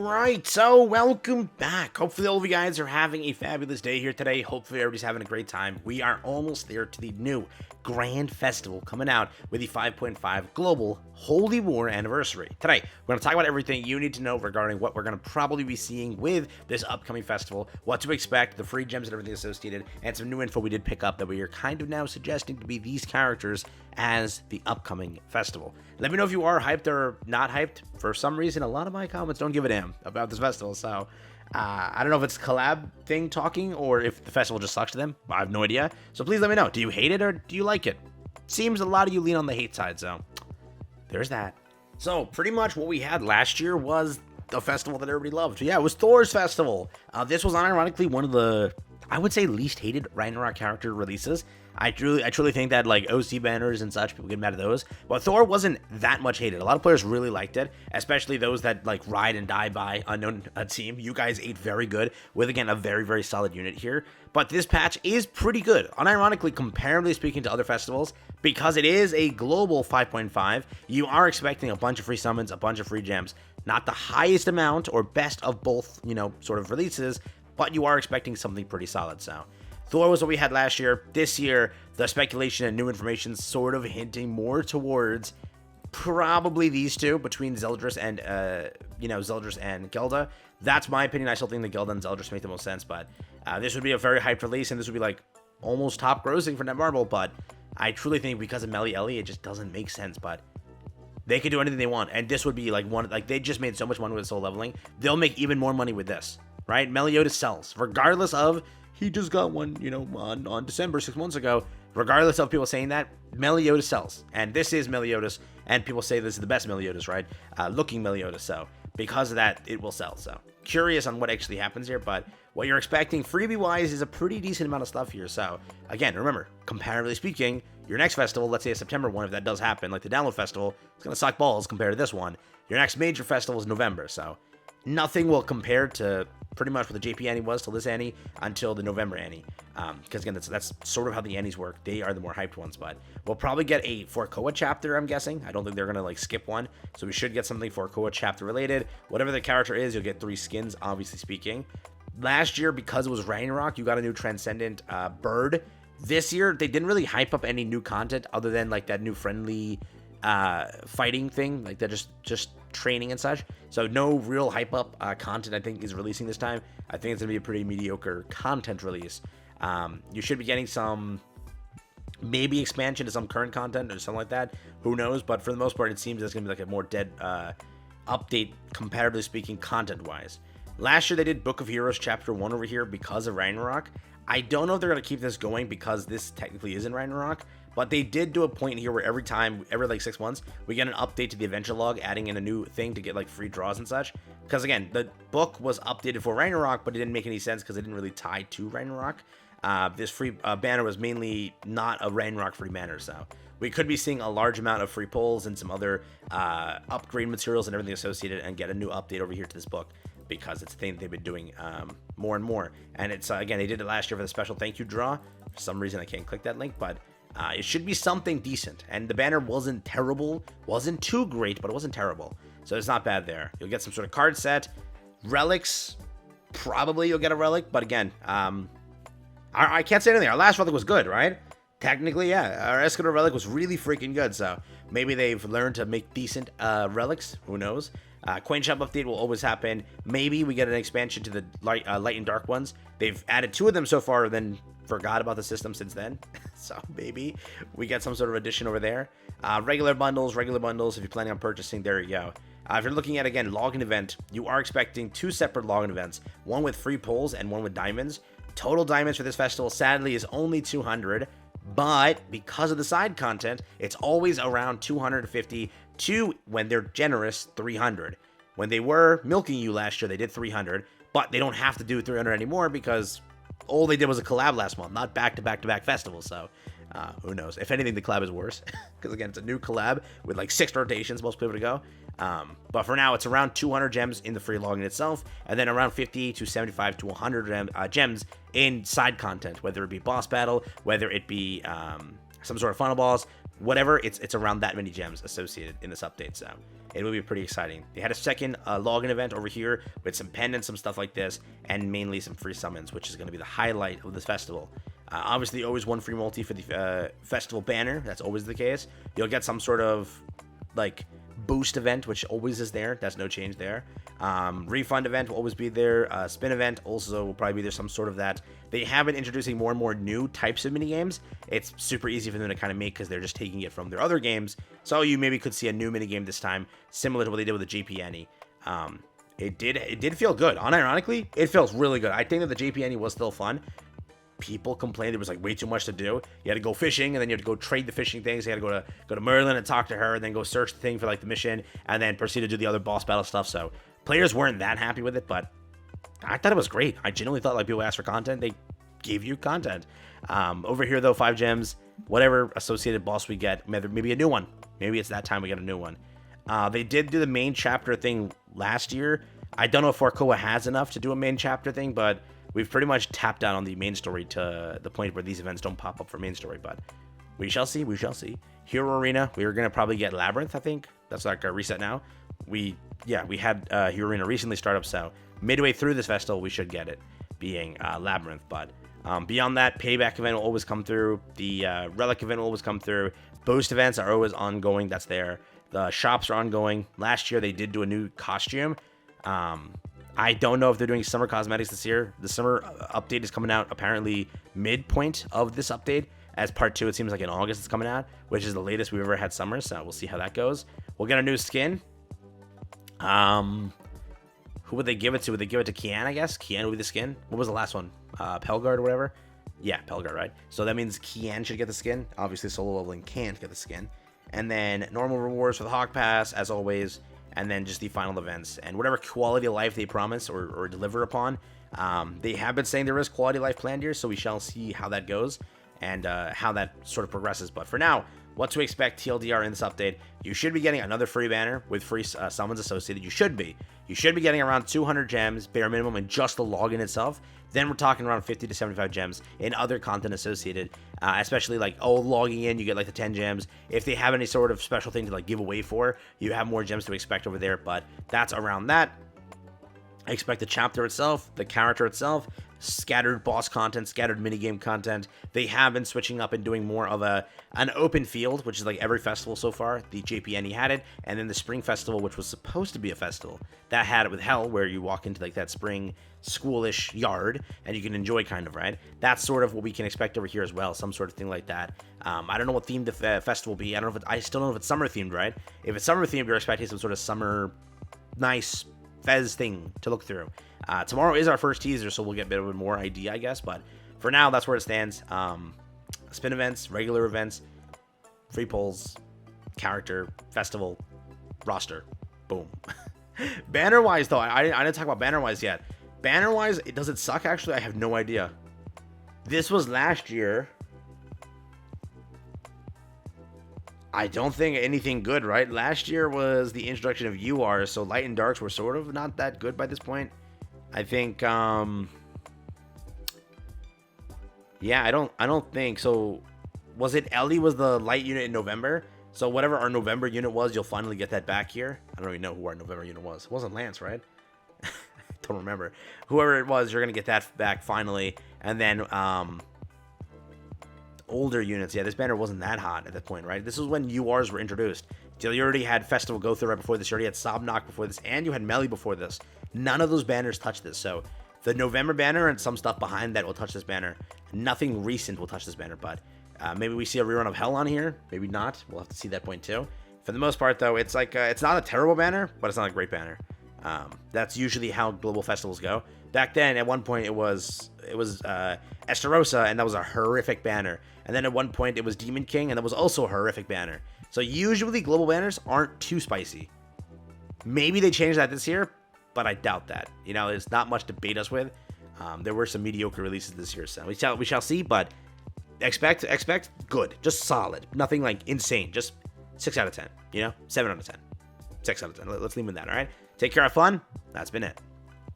Alright, so welcome back. Hopefully all of you guys are having a fabulous day here today. Hopefully everybody's having a great time. We are almost there to the new Grand Festival coming out with the 5.5 Global Holy War Anniversary. Today, we're going to talk about everything you need to know regarding what we're going to probably be seeing with this upcoming festival, what to expect, the free gems and everything associated, and some new info we did pick up that we are kind of now suggesting to be these characters as the upcoming festival. Let me know if you are hyped or not hyped. For some reason, a lot of my comments don't give a damn about this festival, so I don't know if it's a collab thing talking or if the festival just sucks to them. I have no idea. So please let me know. Do you hate it or do you like it? Seems a lot of you lean on the hate side, so there's that. So pretty much what we had last year was a festival that everybody loved. Yeah, it was Thor's festival. This was unironically one of the, I would say, least hated Ragnarok character releases. I truly think that like OC banners and such, people get mad at those. But Thor wasn't that much hated. A lot of players really liked it, especially those that like ride and die by unknown team. You guys ate very good with, again, a very, very solid unit here. But this patch is pretty good, unironically, comparatively speaking to other festivals, because it is a global 5.5. You are expecting a bunch of free summons, a bunch of free gems. Not the highest amount or best of both, you know, sort of releases, but you are expecting something pretty solid, so Thor was what we had last year. This year, the speculation and new information sort of hinting more towards probably these two between Zeldris and, Zeldris and Gelda. That's my opinion. I still think the Gelda and Zeldris make the most sense, but this would be a very hyped release, and this would be like almost top grossing for Netmarble, but I truly think because of Melly Ellie, it just doesn't make sense, but they could do anything they want, and this would be like they just made so much money with soul leveling. They'll make even more money with this, right? Meliodas sells, regardless of he just got one, on December 6 months ago. Regardless of people saying that, Meliodas sells. And this is Meliodas, and people say this is the best Meliodas, right? Looking Meliodas, so because of that, it will sell. So curious on what actually happens here, but what you're expecting freebie-wise is a pretty decent amount of stuff here. So again, remember, comparatively speaking, your next festival, let's say a September one, if that does happen, like the Download Festival, it's going to suck balls compared to this one. Your next major festival is November, so nothing will compare to pretty much what the JP Annie was till this Annie until the November Annie. Because again, that's sort of how the Annies work. They are the more hyped ones, but we'll probably get a Forkoa chapter, I'm guessing. I don't think they're going to like skip one. So we should get something Forkoa chapter related. Whatever the character is, you'll get 3 skins, obviously speaking. Last year, because it was Ragnarok, you got a new Transcendent bird. This year, they didn't really hype up any new content other than like that new friendly fighting thing, like that just training and such. So no real hype up content I think is releasing this time. I think it's gonna be a pretty mediocre content release. You should be getting some maybe expansion to some current content or something like that, who knows, but for the most part it seems it's gonna be like a more dead update, comparatively speaking, content wise. Last year they did Book of Heroes chapter 1 over here because of Ragnarok. I don't know if they're gonna keep this going because this technically isn't Ragnarok, but they did do a point here where every like 6 months, we get an update to the adventure log, adding in a new thing to get like free draws and such. Because again, the book was updated for Ragnarok, but it didn't make any sense because it didn't really tie to Ragnarok. This free banner was mainly not a Ragnarok free banner, so we could be seeing a large amount of free pulls and some other upgrade materials and everything associated, and get a new update over here to this book, because it's a thing they've been doing more and more. And it's again, they did it last year for the special thank you draw. For some reason I can't click that link, but it should be something decent. And the banner wasn't terrible, wasn't too great, but it wasn't terrible, so it's not bad there. You'll get some sort of card set, relics, probably you'll get a relic, but again, I can't say anything. Our last relic was good, right? Technically, yeah, our Escador relic was really freaking good, so maybe they've learned to make decent relics, who knows. Coin shop update will always happen. Maybe we get an expansion to the light and dark ones. They've added 2 of them so far, then forgot about the system since then. So maybe we get some sort of addition over there. Regular bundles, if you're planning on purchasing, there you go. If you're looking at, again, login event, you are expecting 2 separate login events, one with free pulls and one with diamonds. Total diamonds for this festival, sadly, is only 200, but because of the side content, it's always around 250 to, when they're generous, 300. When they were milking you last year, they did 300, but they don't have to do 300 anymore because all they did was a collab last month, not back-to-back festivals, so who knows. If anything, the collab is worse, because again, it's a new collab with like 6 rotations, most people to go. But for now, it's around 200 gems in the free login itself, and then around 50 to 75 to 100 gems in side content, whether it be boss battle, whether it be some sort of funnel balls, whatever, it's around that many gems associated in this update, so it will be pretty exciting. They had a second login event over here with some pendants, some stuff like this, and mainly some free summons, which is going to be the highlight of this festival. Obviously, always one free multi for the festival banner. That's always the case. You'll get some sort of like boost event, which always is there. That's no change there. Refund event will always be there. Spin event also will probably be there, some sort of that. They have been introducing more and more new types of minigames. It's super easy for them to kind of make because they're just taking it from their other games. So you maybe could see a new minigame this time, similar to what they did with the JP Annie. It did feel good. Unironically, it feels really good. I think that the JP Annie was still fun. People complained it was like way too much to do. You had to go fishing, and then you had to go trade the fishing things. You had to go to Merlin and talk to her, and then go search the thing for like the mission, and then proceed to do the other boss battle stuff. So players weren't that happy with it, but I thought it was great. I genuinely thought like people asked for content, they gave you content. Over here though, 5 gems, whatever associated boss we get, maybe a new one. Maybe it's that time we get a new one. They did do the main chapter thing last year. I don't know if Farkoa has enough to do a main chapter thing, but we've pretty much tapped out on the main story to the point where these events don't pop up for main story, but we shall see. We shall see. Hero Arena, we were going to probably get Labyrinth, I think. That's like a reset now. We had Hero Arena recently start up, so midway through this festival, we should get it, being Labyrinth. But beyond that, Payback event will always come through. The Relic event will always come through. Boost events are always ongoing. That's there. The shops are ongoing. Last year, they did do a new costume. I don't know if they're doing summer cosmetics this year. The summer update is coming out apparently midpoint of this update. As part 2, it seems like in August it's coming out, which is the latest we've ever had summer, so we'll see how that goes. We'll get a new skin. Who would they give it to? Would they give it to Kian, I guess? Kian would be the skin. What was the last one? Pelgard or whatever? Yeah, Pelgard, right? So that means Kian should get the skin. Obviously, solo leveling can't get the skin. And then normal rewards for the Hawk Pass, as always. And then just the final events. And whatever quality of life they promise or deliver upon. They have been saying there is quality of life planned here, so we shall see how that goes and how that sort of progresses. But for now, what to expect TLDR in this update. You should be getting another free banner with free summons associated. You should be getting around 200 gems, bare minimum, in just the login itself. Then we're talking around 50 to 75 gems in other content associated, especially like, logging in, you get like the 10 gems. If they have any sort of special thing to like give away for, you have more gems to expect over there, but that's around that. I expect the chapter itself, the character itself, scattered boss content, scattered minigame content. They have been switching up and doing more of an open field, which is like every festival so far. The JPNE had it, and then the Spring Festival, which was supposed to be a festival, that had it with Hell, where you walk into like that spring schoolish yard and you can enjoy, kind of, right? That's sort of what we can expect over here as well, some sort of thing like that. I don't know what theme the festival will be. I don't know if I still don't know if it's summer themed, right? If it's summer themed, you're expecting some sort of summer nice Fez thing to look through. Tomorrow is our first teaser, so we'll get a bit of a more idea, I guess, but for now, that's where it stands. Spin events, regular events, free polls, character, festival, roster, boom. Banner-wise, though, I didn't talk about banner-wise yet. Banner-wise, does it suck, actually? I have no idea. This was last year. I don't think anything good, right? Last year was the introduction of UR, so Light and Darks were sort of not that good by this point. I think, yeah, I don't think so. Was it Ellie was the light unit in November? So whatever our November unit was, you'll finally get that back here. I don't even know who our November unit was. It wasn't Lance, right? I don't remember. Whoever it was, you're gonna get that back finally, and then older units. Yeah, this banner wasn't that hot at that point, right? This was when URs were introduced. So you already had Festival go through right before this. You already had Sobnok before this, and you had Melee before this. None of those banners touched this. So the November banner and some stuff behind that will touch this banner. Nothing recent will touch this banner, but maybe we see a rerun of Hell on here. Maybe not. We'll have to see that point too. For the most part, though, it's like it's not a terrible banner, but it's not a great banner. That's usually how global festivals go. Back then, at one point, it was Esterosa, and that was a horrific banner. And then at one point, it was Demon King, and that was also a horrific banner. So usually, global banners aren't too spicy. Maybe they changed that this year, but I doubt that. You know, there's not much to bait us with. There were some mediocre releases this year, so we shall see. But expect good, just solid, nothing like insane. Just 6 out of 10. You know, 7 out of 10, 6 out of 10. Let's leave it with that. All right. Take care, have fun. That's been it.